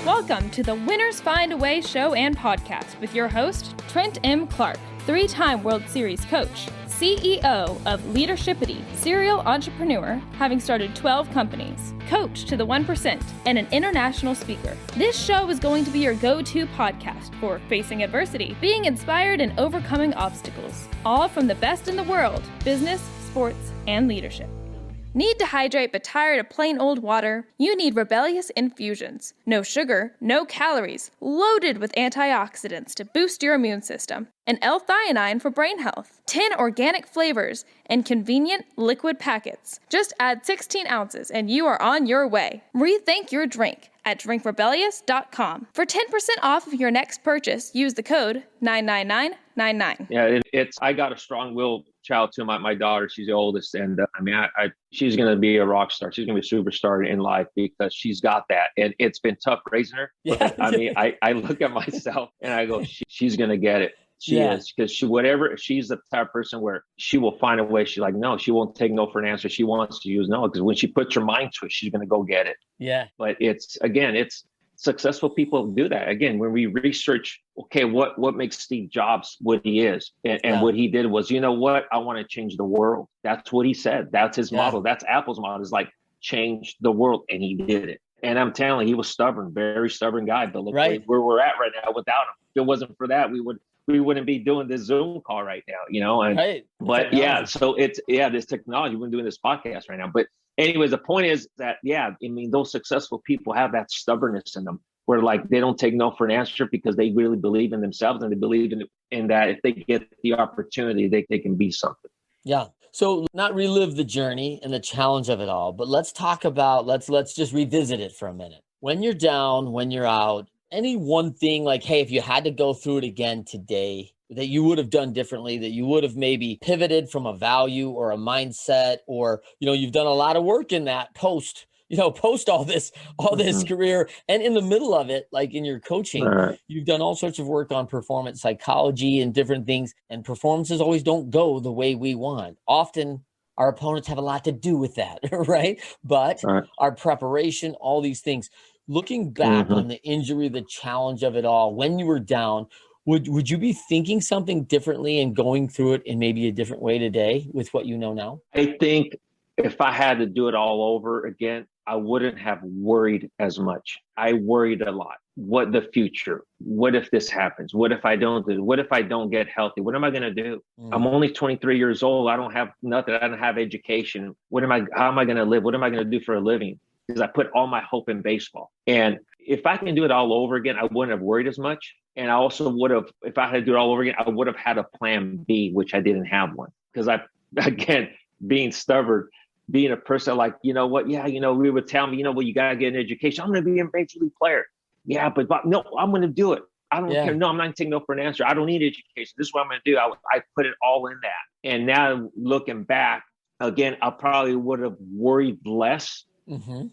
Welcome to the Winners Find a Way show and podcast with your host, Trent M. Clark, 3-time World Series coach, CEO of Leadershipity, serial entrepreneur, having started 12 companies, coach to the 1%, and an international speaker. This show is going to be your go-to podcast for facing adversity, being inspired, and overcoming obstacles, all from the best in the world, business, sports, and leadership. Need to hydrate but tired of plain old water? You need Rebellious Infusions. No sugar, no calories, loaded with antioxidants to boost your immune system. And L-theanine for brain health. 10 organic flavors and convenient liquid packets. Just add 16 ounces and you are on your way. Rethink your drink at drinkrebellious.com. For 10% off of your next purchase, use the code 99999. Yeah, I got a strong-willed child too. My daughter, she's the oldest, and she's going to be a rock star. She's going to be a superstar in life because she's got that, and it's been tough raising her. Yeah. I look at myself and I go, she's going to get it. She is, because she's the type of person where she will find a way. She's like, no, she won't take no for an answer. She wants to use no, because when she puts her mind to it, she's going to go get it. Yeah. But it's successful people do that. Again, when we research, okay, what makes Steve Jobs what he is, and what he did was, you know what, I want to change the world. That's what he said. That's his model. That's Apple's model, is like change the world, and he did it. And I'm telling you, he was stubborn, very stubborn guy. But look where we're at right now without him. If it wasn't for that, we wouldn't be doing this Zoom call right now, you know? And but so this technology, we're doing this podcast right now. But anyways, the point is that, those successful people have that stubbornness in them, where like they don't take no for an answer, because they really believe in themselves, and they believe in that if they get the opportunity, they can be something. Yeah. So not relive the journey and the challenge of it all, but let's talk about, let's just revisit it for a minute. When you're down, when you're out, any one thing, like, hey, if you had to go through it again today, that you would have done differently, that you would have maybe pivoted from a value or a mindset, or, you've done a lot of work in that post all this career, and in the middle of it, like in your coaching, you've done all sorts of work on performance psychology and different things, and performances always don't go the way we want. Often our opponents have a lot to do with that, right? But our preparation, all these things, looking back on the injury, the challenge of it all, when you were down, would you be thinking something differently and going through it in maybe a different way today with what you know now? I think if I had to do it all over again, I wouldn't have worried as much. I worried a lot. What the future? What if this happens? What if I don't do it? What if I don't get healthy? What am I going to do? I'm only 23 years old. I don't have nothing. I don't have education. How am I going to live? What am I going to do for a living? Because I put all my hope in baseball. And if I can do it all over again, I wouldn't have worried as much. And I also would have, if I had to do it all over again, I would have had a plan B, which I didn't have one. Because being stubborn, being a person like, we would tell me, you got to get an education. I'm going to be a major league player. Yeah, but no, I'm going to do it. I don't care. No, I'm not taking no for an answer. I don't need education. This is what I'm going to do. I put it all in that. And now looking back, again, I probably would have worried less,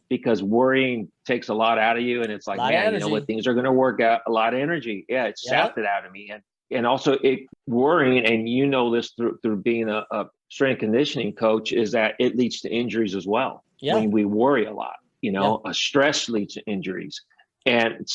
because worrying takes a lot out of you. And it's like, man, you know what, things are going to work out. A lot of energy. Yeah, it sapped it out of me. And also worrying, and this through being a strength conditioning coach, is that it leads to injuries as well. Yeah. When we worry a lot, a stress leads to injuries. And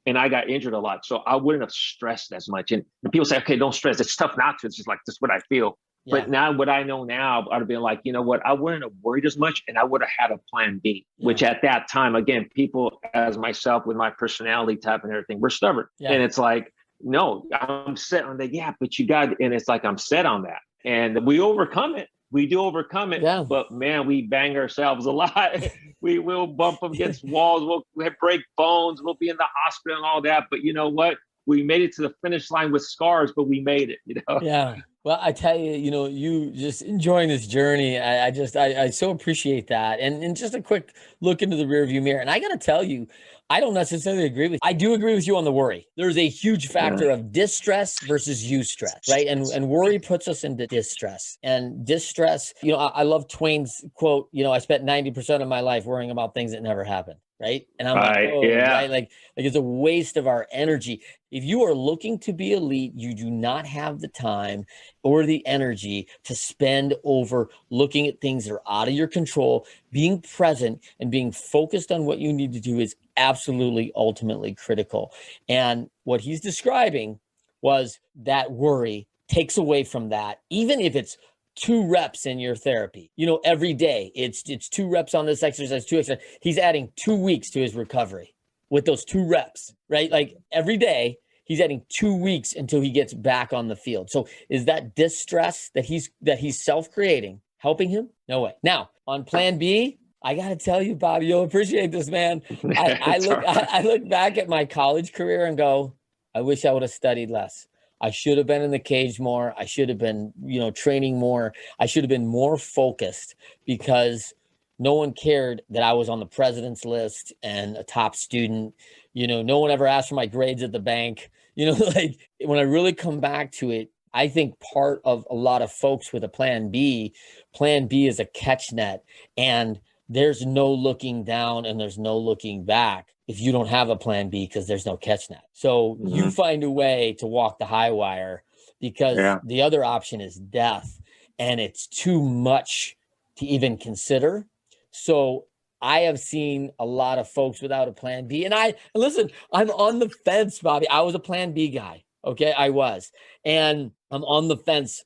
I got injured a lot. So I wouldn't have stressed as much. And people say, okay, don't stress. It's tough not to. It's just like, this is what I feel. Yeah. But now what I know now, I'd have been like, you know what, I wouldn't have worried as much, and I would have had a plan B, which at that time, again, people as myself with my personality type and everything, we're stubborn. Yeah. And it's like, no, I'm set on that. But you got, and it's like, I'm set on that. And we overcome it. We do overcome it. Yeah. But man, we bang ourselves a lot. We will bump up against walls. We'll break bones. We'll be in the hospital and all that. But you know what? We made it to the finish line with scars, but we made it, Yeah. Well, I tell you, you just enjoying this journey. I so appreciate that. And just a quick look into the rearview mirror. And I got to tell you, I don't necessarily agree with you. I do agree with you on the worry. There's a huge factor of distress versus eustress, right? And worry puts us into distress. And distress, I love Twain's quote, I spent 90% of my life worrying about things that never happened. right? And I'm like, oh, right, like it's a waste of our energy. If you are looking to be elite, you do not have the time or the energy to spend over looking at things that are out of your control. Being present and being focused on what you need to do is absolutely, ultimately critical. And what he's describing was that worry takes away from that, even if it's 2 reps in your therapy, every day it's 2 reps on this exercise, 2 exercise. He's adding 2 weeks to his recovery with those 2 reps, right? Like every day he's adding 2 weeks until he gets back on the field. So is that distress that he's self-creating helping him? No way. Now on plan B, I got to tell you, Bob, you'll appreciate this, man. I look back at my college career and go, I wish I would have studied less. I should have been in the cage more. I should have been, training more. I should have been more focused, because no one cared that I was on the president's list and a top student. No one ever asked for my grades at the bank. Like when I really come back to it, I think part of a lot of folks with a plan B is a catch net, and there's no looking down and there's no looking back if you don't have a plan B, because there's no catch net. So you find a way to walk the high wire, because the other option is death, and it's too much to even consider. So I have seen a lot of folks without a plan B. And listen, I'm on the fence, Bobby. I was a plan B guy. Okay, I was. And I'm on the fence,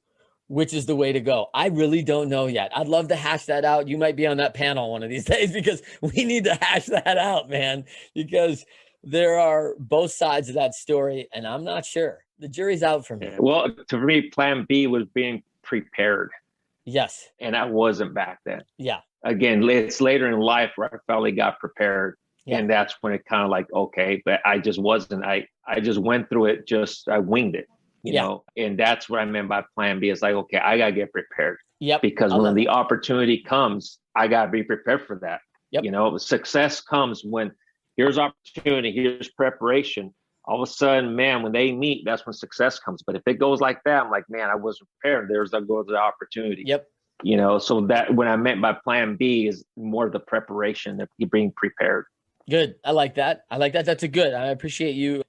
which is the way to go. I really don't know yet. I'd love to hash that out. You might be on that panel one of these days, because we need to hash that out, man, because there are both sides of that story, and I'm not sure. The jury's out for me. Well, to me, plan B was being prepared. Yes. And I wasn't back then. Yeah. Again, it's later in life where I finally got prepared. Yeah. And that's when it kind of like, okay, but I just wasn't, I just went through it, I winged it, you know, and that's what I meant by plan B. It's like, okay, I got to get prepared. Yep. Because when the opportunity comes, I got to be prepared for that. Yep. Success comes when here's opportunity, here's preparation. All of a sudden, man, when they meet, that's when success comes. But if it goes like that, I'm like, man, I wasn't prepared. There's the opportunity. Yep. So that what I meant by plan B is more of the preparation, that you being prepared. Good. I like that. That's a good. I appreciate you,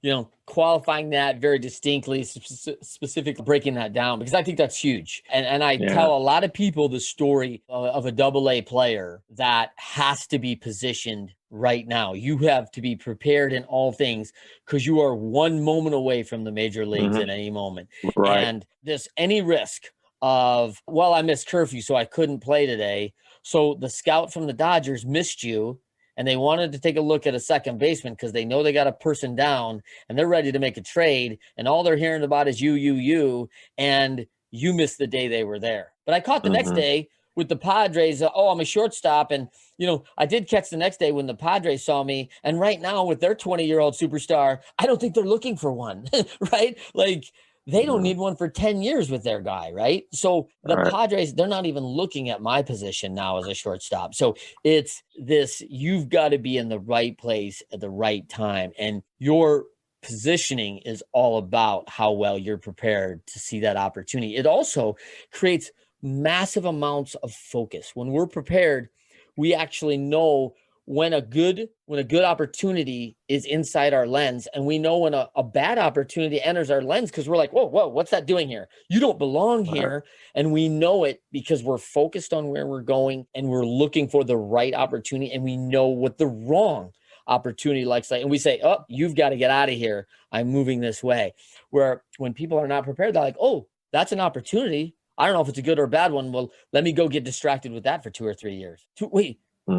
qualifying that very distinctly, specifically breaking that down, because I think that's huge. And I tell a lot of people the story of a AA player that has to be positioned right now. You have to be prepared in all things, because you are one moment away from the major leagues at any moment. Right. And there's any risk of, well, I missed curfew, so I couldn't play today. So the scout from the Dodgers missed you, and they wanted to take a look at a second baseman because they know they got a person down and they're ready to make a trade. And all they're hearing about is you, and you missed the day they were there. But I caught the next day with the Padres. I'm a shortstop. And, I did catch the next day when the Padres saw me. And right now with their 20-year-old superstar, I don't think they're looking for one, right? Like, they don't need one for 10 years with their guy, right? So the Padres, they're not even looking at my position now as a shortstop. So it's this, you've got to be in the right place at the right time. And your positioning is all about how well you're prepared to see that opportunity. It also creates massive amounts of focus. When we're prepared, we actually know when a good opportunity is inside our lens, and we know when a bad opportunity enters our lens, because we're like, whoa, what's that doing here? You don't belong here. And we know it because we're focused on where we're going, and we're looking for the right opportunity, and we know what the wrong opportunity looks like. And we say, oh, you've got to get out of here. I'm moving this way. Where when people are not prepared, they're like, oh, that's an opportunity. I don't know if it's a good or a bad one. Well, let me go get distracted with that for 2 or 3 years. 2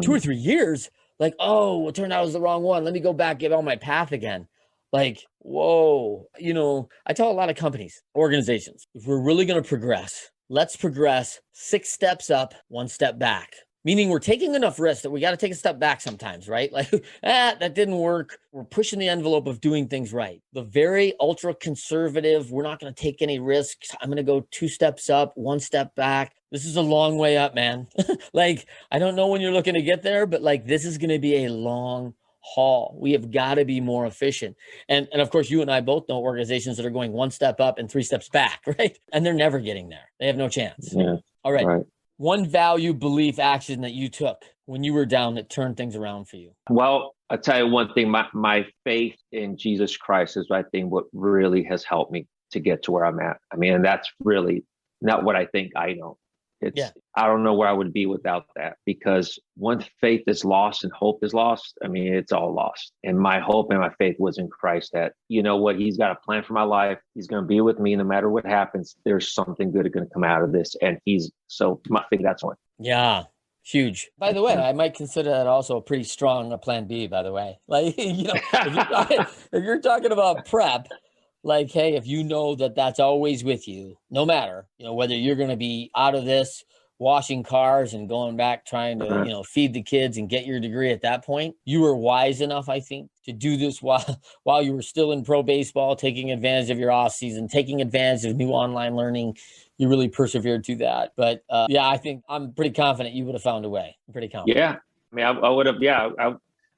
or 3 years? Like, oh, it turned out it was the wrong one. Let me go back, get on my path again. Like, whoa. I tell a lot of companies, organizations, if we're really going to progress, let's progress 6 steps up, 1 step back. Meaning we're taking enough risk that we got to take a step back sometimes, right? Like, that didn't work. We're pushing the envelope of doing things right. The very ultra conservative, we're not going to take any risks. I'm going to go 2 steps up, 1 step back. This is a long way up, man. Like, I don't know when you're looking to get there, but like, this is going to be a long haul. We have got to be more efficient. And of course, you and I both know organizations that are going 1 step up and 3 steps back, right? And they're never getting there. They have no chance. Yeah. All right. One value, belief, action that you took when you were down that turned things around for you? Well, I'll tell you one thing, my faith in Jesus Christ is, I think, what really has helped me to get to where I'm at. I mean, and that's really not what I think I know. Yeah. I don't know where I would be without that, because once faith is lost and hope is lost, I mean, it's all lost. And my hope and my faith was in Christ, that, you know what, he's got a plan for my life. He's going to be with me no matter what happens. There's something good going to come out of this. And I think that's one. Yeah. Huge. By the way, I might consider that also a pretty strong plan B, by the way. Like, if you're talking about prep, like, hey, if you know that that's always with you, no matter, whether you're going to be out of this washing cars and going back trying to, feed the kids and get your degree at that point, you were wise enough, I think, to do this while you were still in pro baseball, taking advantage of your off season, taking advantage of new online learning. You really persevered through that. But I think I'm pretty confident you would have found a way. I'm pretty confident. Yeah. I mean, I would have,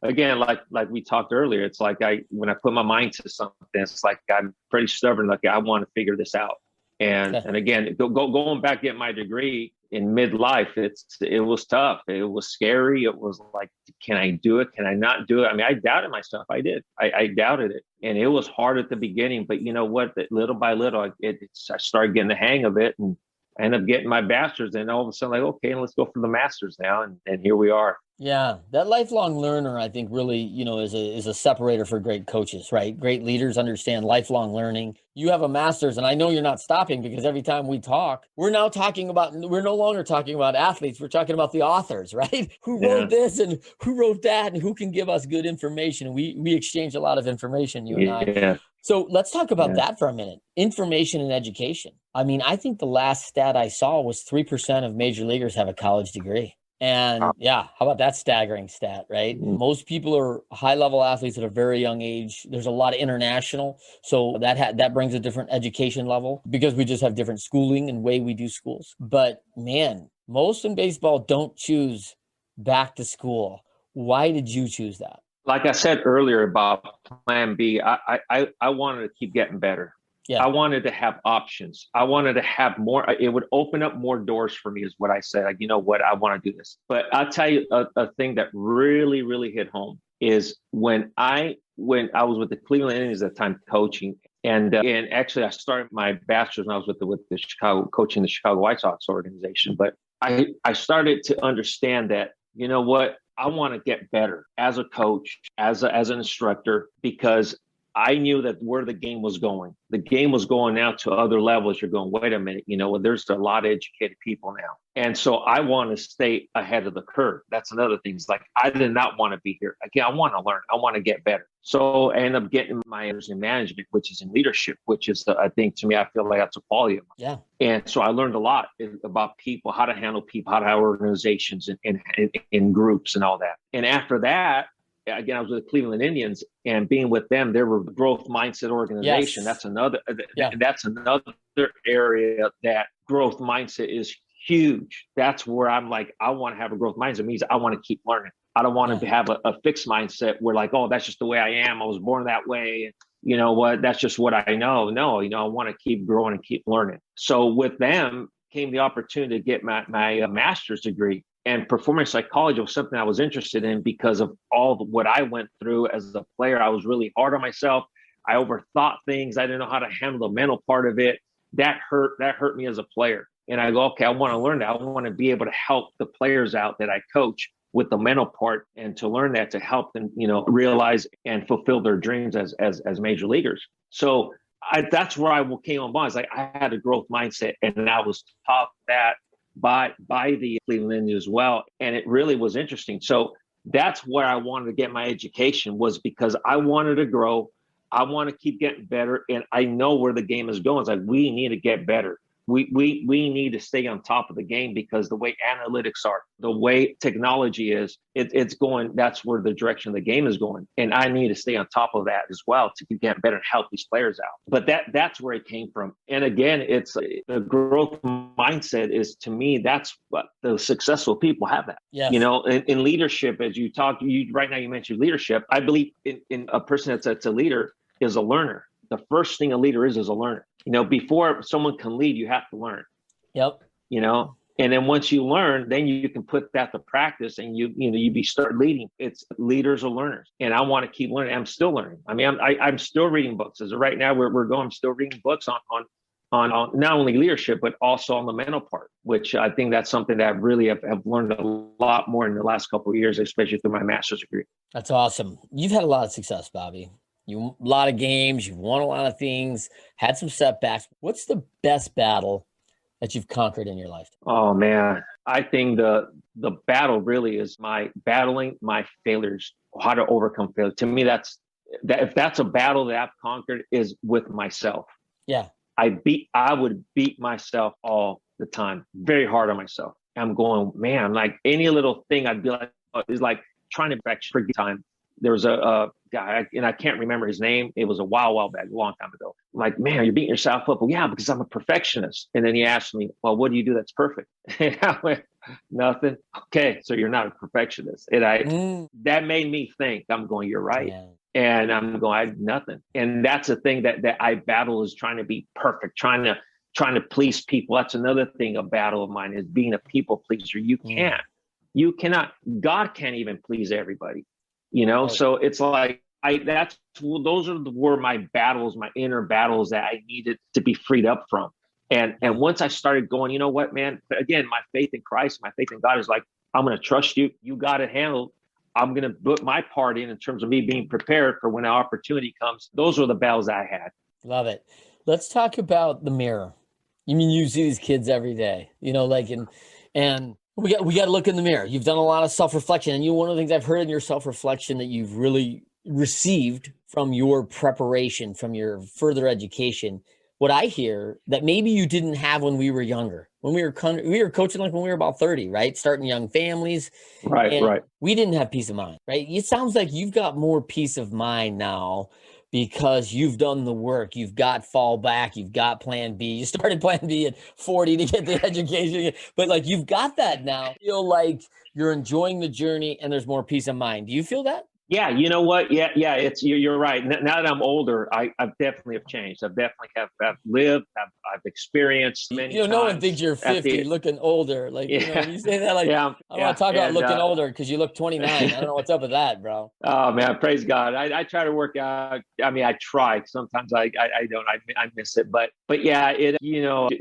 again, like we talked earlier, it's like when I put my mind to something, it's like I'm pretty stubborn. Like, I want to figure this out. And again, going back, get my degree in midlife, it was tough. It was scary. It was like, can I do it? Can I not do it? I mean, I doubted myself. I did. I doubted it, and it was hard at the beginning. But you know what? Little by little, I started getting the hang of it, and I ended up getting my bachelor's. And all of a sudden, like, okay, let's go for the master's now, and here we are. Yeah, that lifelong learner, I think, really, is a separator for great coaches, right? Great leaders understand lifelong learning. You have a master's, and I know you're not stopping, because every time we talk, we're no longer talking about athletes. We're talking about the authors, right? Who wrote this and who wrote that and who can give us good information. We exchange a lot of information, you and I. So let's talk about that for a minute. Information and education. I mean, I think the last stat I saw was 3% of major leaguers have a college degree. And how about that staggering stat, right? Most people are high-level athletes at a very young age. There's a lot of international, so that brings a different education level, because we just have different schooling and way we do schools. But man, most in baseball don't choose back to school. Why did you choose that? Like I said earlier about plan B, I wanted to keep getting better. Yeah. I wanted to have options. I wanted to have more. It would open up more doors for me, is what I said. Like, you know what? I want to do this. But I'll tell you a thing that really, really hit home is when I was with the Cleveland Indians at the time, coaching. And actually, I started my bachelor's when I was with the Chicago, coaching the Chicago White Sox organization. But I started to understand that, you know what? I want to get better as a coach, as an instructor, because I knew that where the game was going. The game was going now to other levels. You're going, wait a minute, there's a lot of educated people now. And so I want to stay ahead of the curve. That's another thing. It's like, I did not want to be here. Again, I want to learn. I want to get better. So I ended up getting my master's in management, which is in leadership, which is, I think, to me, I feel like that's a quality of mine. Yeah. And so I learned a lot about people, how to handle people, how to have organizations and in groups and all that. And after that, again, I was with the Cleveland Indians, and being with them, they were a growth mindset organization. Yes. That's another area that growth mindset is huge. That's where I'm like, I want to have a growth mindset. It means I want to keep learning. I don't want to have a fixed mindset where like, oh, that's just the way I am. I was born that way. You know what? That's just what I know. No, I want to keep growing and keep learning. So with them came the opportunity to get my master's degree. And performance psychology was something I was interested in because of what I went through as a player. I was really hard on myself. I overthought things. I didn't know how to handle the mental part of it. That hurt me as a player. And I go, okay, I want to learn that. I want to be able to help the players out that I coach with the mental part, and to learn that, to help them, realize and fulfill their dreams as major leaguers. So that's where I came on board. It's like I had a growth mindset, and I was taught that by the Cleveland Indians as well. And it really was interesting. So that's where I wanted to get my education, was because I wanted to grow. I want to keep getting better. And I know where the game is going. It's like, we need to get better. We need to stay on top of the game, because the way analytics are, the way technology is, it's going, that's where the direction of the game is going. And I need to stay on top of that as well to get better and help these players out. But that's where it came from. And again, it's the growth mindset is, to me, that's what the successful people have that. Yes. In leadership, as you talk, right now you mentioned leadership. I believe in a person that's a leader is a learner. The first thing a leader is a learner. Before someone can lead, you have to learn. Yep. And then once you learn, then you can put that to practice, and you start leading. It's leaders or learners, and I want to keep learning. I'm still learning. I mean, I'm still reading books. As of right now, we're going. I'm still reading books on not only leadership but also on the mental part, which I think that's something that I really have learned a lot more in the last couple of years, especially through my master's degree. That's awesome. You've had a lot of success, Bobby. You a lot of games. You've won a lot of things. Had some setbacks. What's the best battle that you've conquered in your life? Oh man, I think the battle really is battling my failures, how to overcome failure. To me, if that's a battle that I've conquered, is with myself. Yeah. I would beat myself all the time, very hard on myself. I'm going, man, like any little thing I'd be like, it's like trying to back for time. There was a guy, and I can't remember his name. It was a while back, a long time ago. I'm like, man, you're beating yourself up. Well, yeah, because I'm a perfectionist. And then he asked me, well, what do you do that's perfect? And I went, nothing. Okay, so you're not a perfectionist. And that made me think. I'm going, you're right. Yeah. And I'm going, nothing. And that's a thing that I battle, is trying to be perfect, trying to please people. That's another thing, a battle of mine, is being a people pleaser. You cannot, God can't even please everybody, Right. So it's like, those were my battles, my inner battles that I needed to be freed up from. And once I started going, you know what, man, again, my faith in Christ, my faith in God is like, I'm going to trust you. You got it handled. I'm going to put my part in terms of me being prepared for when the opportunity comes. Those were the battles I had. Love it. Let's talk about the mirror. You mean you see these kids every day, and we got to look in the mirror. You've done a lot of self-reflection, and one of the things I've heard in your self-reflection that you've really received from your preparation, from your further education, what I hear that maybe you didn't have when we were younger, when we were coaching, like when we were about 30, right? Starting young families. Right. We didn't have peace of mind, right? It sounds like you've got more peace of mind now because you've done the work. You've got fallback. You've got plan B. You started plan B at 40 to get the education, but like you've got that now. I feel like you're enjoying the journey and there's more peace of mind. Do you feel that? Yeah, you know what? Yeah, you're right. Now that I'm older, I've definitely have changed. I've definitely have lived. I've experienced many times. No one thinks you're 50 looking older. Like, when you say that, like, I want to talk about looking older because you look 29. I don't know what's up with that, bro. Oh man, praise God. I try to work out. I mean, I try. Sometimes I don't. I miss it. But yeah,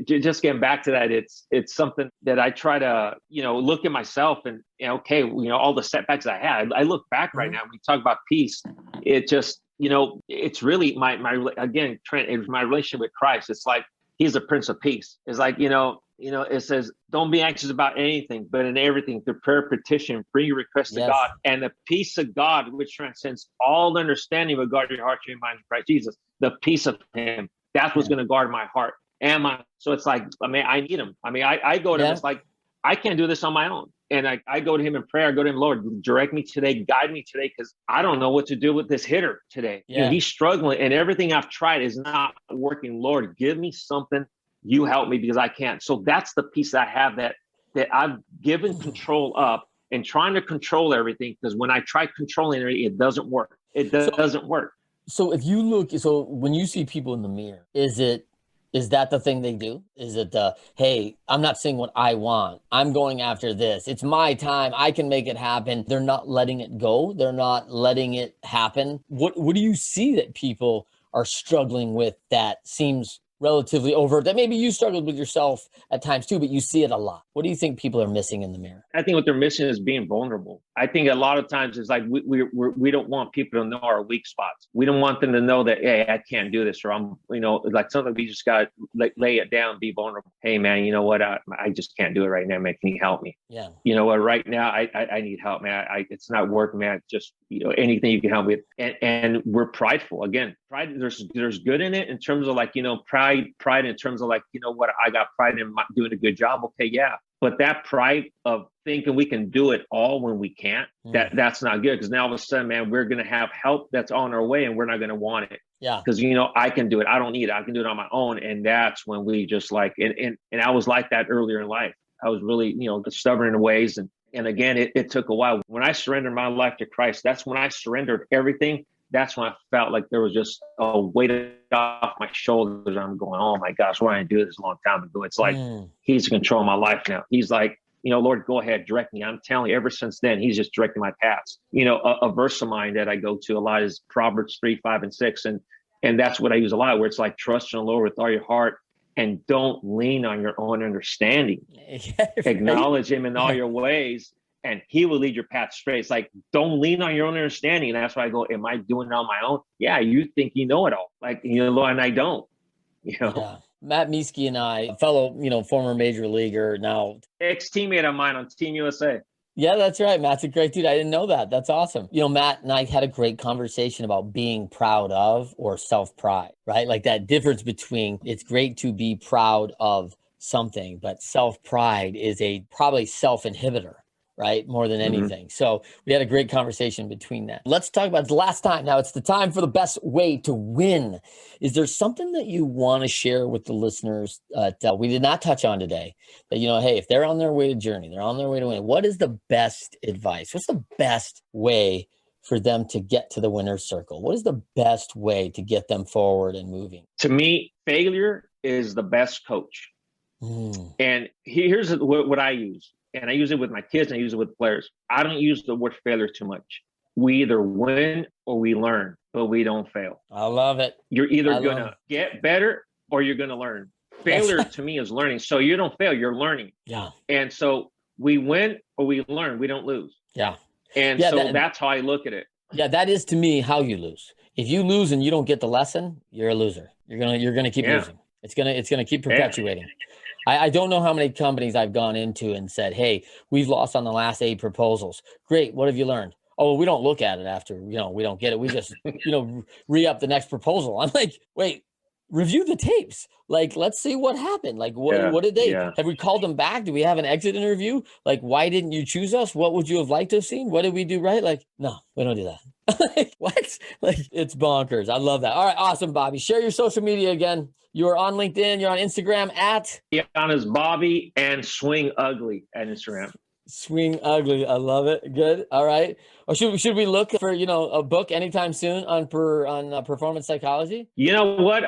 just getting back to that, it's something that I try to look at myself and okay, all the setbacks I had. I look back right now. We talk about peace. It just it's really my again, Trent. It's my relationship with Christ. It's like He's a Prince of Peace. It's like it says, don't be anxious about anything, but in everything, through prayer, petition, bring your request to God, and the peace of God, which transcends all understanding, will guard your heart, your mind, in Christ Jesus. The peace of Him. That's what's going to guard my heart and my. So it's like, I mean, I need Him. I mean, I go to Him. It's like I can't do this on my own. And I go to Him in prayer. I go to Him, Lord, direct me today, guide me today, because I don't know what to do with this hitter today. Yeah. He's struggling, and everything I've tried is not working. Lord, give me something. You help me, because I can't. So that's the piece I have that I've given control up and trying to control everything, because when I try controlling it, it doesn't work. It doesn't work. So if you look, when you see people in the mirror, is that the thing they do? Is it hey, I'm not saying what I want. I'm going after this. It's my time. I can make it happen. They're not letting it go. They're not letting it happen. What do you see that people are struggling with that seems relatively overt, that maybe you struggled with yourself at times too, but you see it a lot? What do you think people are missing in the mirror? I think what they're missing is being vulnerable. I think a lot of times it's like we don't want people to know our weak spots. We don't want them to know that, hey, I can't do this, or I'm, like something we just got to lay it down, be vulnerable. Hey, man, you know what? I just can't do it right now, man. Can you help me? Yeah. You know what? Right now, I need help, man. It's not working, man. Just anything you can help me with. And we're prideful. Again, pride. There's good in it in terms of like pride in terms of like what, I got pride in doing a good job. Okay, yeah. But that pride of thinking we can do it all when we can't, that's not good. Because now all of a sudden, man, we're going to have help that's on our way and we're not going to want it. Yeah. Because, I can do it. I don't need it. I can do it on my own. And that's when we just like, and I was like that earlier in life. I was really, stubborn in ways. And again, it took a while. When I surrendered my life to Christ, that's when I surrendered everything that's when I felt like there was just a weight off my shoulders. I'm going, oh my gosh, why didn't I do this a long time ago? It's like, he's in control of my life now. He's like, Lord, go ahead, direct me. I'm telling you, ever since then, he's just directing my paths. A verse of mine that I go to a lot is Proverbs 3, 5, and 6. And that's what I use a lot, where it's like, trust in the Lord with all your heart and don't lean on your own understanding. Acknowledge him in all your ways, and he will lead your path straight. It's like, don't lean on your own understanding. And that's why I go, am I doing it on my own? Yeah, you think you know it all. Like, Lord, and I don't. Yeah. Matt Mieske and I, a fellow, former major leaguer, now ex-teammate of mine on Team USA. Yeah, that's right. Matt's a great dude. I didn't know that. That's awesome. Matt and I had a great conversation about being proud of or self-pride, right? Like that difference between, it's great to be proud of something, but self-pride is probably self-inhibitor, right? More than anything. So we had a great conversation between that. Let's talk about the last time. Now it's the time for the best way to win. Is there something that you want to share with the listeners that we did not touch on today? That, hey, if they're on their way to journey, they're on their way to win, what is the best advice? What's the best way for them to get to the winner's circle? What is the best way to get them forward and moving? To me, failure is the best coach. And here's what I use. And I use it with my kids and I use it with players. I don't use the word failure too much. We either win or we learn, but we don't fail. I love it. You're either going to get better or you're going to learn. Failure to me is learning. So you don't fail, you're learning. Yeah. And so we win or we learn. We don't lose. Yeah. And that's how I look at it. Yeah, that is to me how you lose. If you lose and you don't get the lesson, you're a loser. You're gonna keep losing. It's gonna keep perpetuating. I don't know how many companies I've gone into and said, hey, we've lost on the last 8 proposals. Great. What have you learned? Oh, well, we don't look at it after, we don't get it. We just, re-up the next proposal. I'm like, wait, review the tapes. Like, let's see what happened. Like, what did they, have we called them back? Do we have an exit interview? Like, why didn't you choose us? What would you have liked to have seen? What did we do right? Like, no, we don't do that. Like, what? Like, it's bonkers. I love that. All right. Awesome, Bobby. Share your social media again. You're on LinkedIn. You're on Instagram at? On as Bobby and Swing Ugly at Instagram. Swing Ugly. I love it. Good. All right. Or should we look for, a book anytime soon on performance psychology? You know what?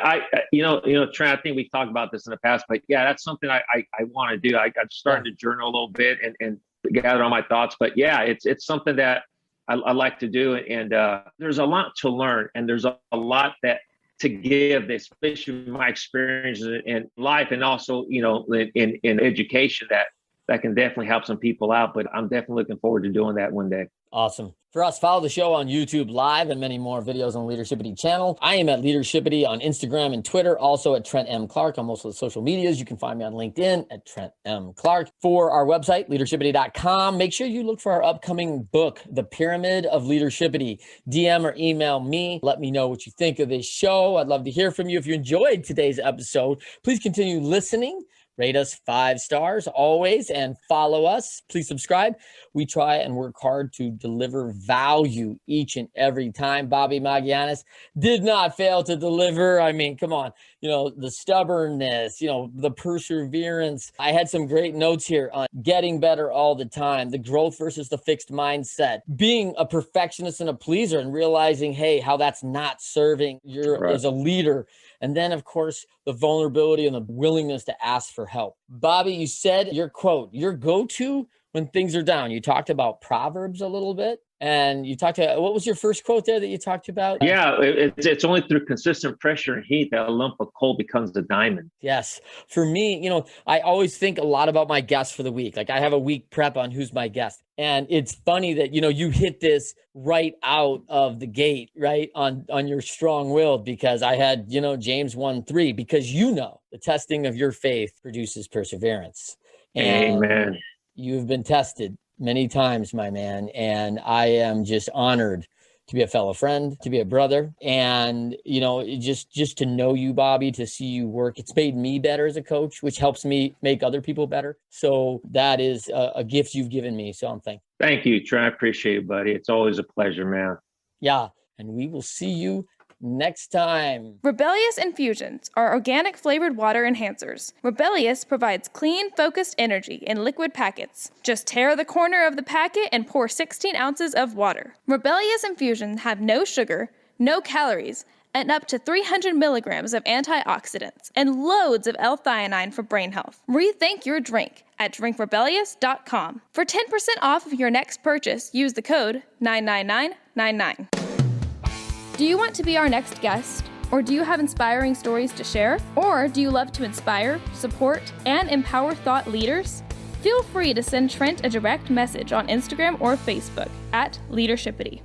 Trent, I think we talked about this in the past, but yeah, that's something I want to do. I'm starting to journal a little bit and gather all my thoughts, but yeah, it's something that I like to do. And there's a lot to learn and there's a lot to give, especially my experiences in life and also, in education that can definitely help some people out. But I'm definitely looking forward to doing that one day. Awesome. For us, follow the show on YouTube Live and many more videos on Leadershipity channel. I am at Leadershipity on Instagram and Twitter, also at Trent M. Clark on most of the social medias. You can find me on LinkedIn at Trent M. Clark. For our website, leadershipity.com, make sure you look for our upcoming book, The Pyramid of Leadershipity. DM or email me. Let me know what you think of this show. I'd love to hear from you. If you enjoyed today's episode, please continue listening. Rate us 5 stars always and follow us. Please subscribe. We try and work hard to deliver value each and every time. Bobby Magallanes did not fail to deliver. I mean, come on, the stubbornness, the perseverance. I had some great notes here on getting better all the time, the growth versus the fixed mindset, being a perfectionist and a pleaser and realizing, hey, how that's not serving you as a leader. And then, of course, the vulnerability and the willingness to ask for help. Bobby, you said your go-to when things are down. You talked about Proverbs a little bit. And you talked about, what was your first quote there that you talked about? Yeah, it's only through consistent pressure and heat that a lump of coal becomes a diamond. Yes. For me, I always think a lot about my guests for the week. Like I have a week prep on who's my guest. And it's funny that, you hit this right out of the gate, right, on your strong-willed, because I had, James 1:3, because the testing of your faith produces perseverance. And Amen. You've been tested many times, my man. And I am just honored to be a fellow friend, to be a brother. And, just to know you, Bobby, to see you work, it's made me better as a coach, which helps me make other people better. So that is a gift you've given me. So I'm thankful. Thank you, Trent. I appreciate it, buddy. It's always a pleasure, man. Yeah. And we will see you next time. Rebellious Infusions are organic flavored water enhancers. Rebellious provides clean, focused energy in liquid packets. Just tear the corner of the packet and pour 16 ounces of water. Rebellious Infusions have no sugar, no calories, and up to 300 milligrams of antioxidants, and loads of L-theanine for brain health. Rethink your drink at drinkrebellious.com. For 10% off of your next purchase, use the code 99999. Do you want to be our next guest? Or do you have inspiring stories to share? Or do you love to inspire, support, and empower thought leaders? Feel free to send Trent a direct message on Instagram or Facebook at Leadershipity.